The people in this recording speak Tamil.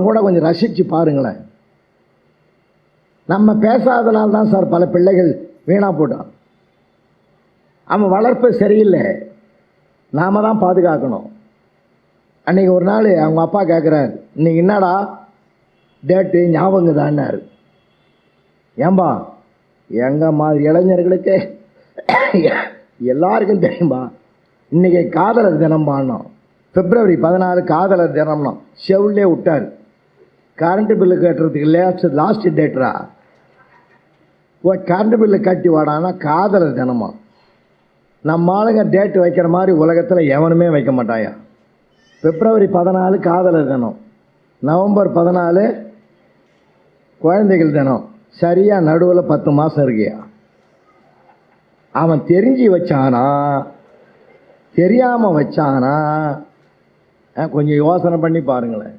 கூட கொஞ்சம் ரசித்து பாருங்களேன். நம்ம பேசாதனால தான் சார் பல பிள்ளைகள் வீணாக போட்டான். அவன் வளர்ப்பு சரியில்லை, நாம் தான் பாதுகாக்கணும். அன்றைக்கி ஒரு நாள் அவங்க அப்பா கேட்குறாரு, இன்னைக்கு என்னடா டேட்டு ஞாபகம் தான்னாரு. ஏன்பா எங்கள் மாதிரி இளைஞர்களுக்கு எல்லாருக்கும் தெரியுமா, இன்றைக்கி காதலர் தினம் பாடணும், February 14 காதலர் தினம்னா செவ்லே விட்டார். கரண்ட் பில்லு கட்டுறதுக்கு லாஸ்ட் டேட்டரா போய் கரண்ட் பில்லு கட்டி வாடானா காதலர் தினமா. நம்ம ஆளுங்க டேட்டு வைக்கிற மாதிரி உலகத்தில் எவனுமே வைக்க மாட்டாயா. February 14 காதலர் தினம், November 14 குழந்தைகள் தினம், சரியாக நடுவில் 10 மாதம் இருக்கியா. அவன் தெரிஞ்சு வச்சானா தெரியாமல் வச்சானா கொஞ்சம் யோசனை பண்ணி பாருங்களேன்.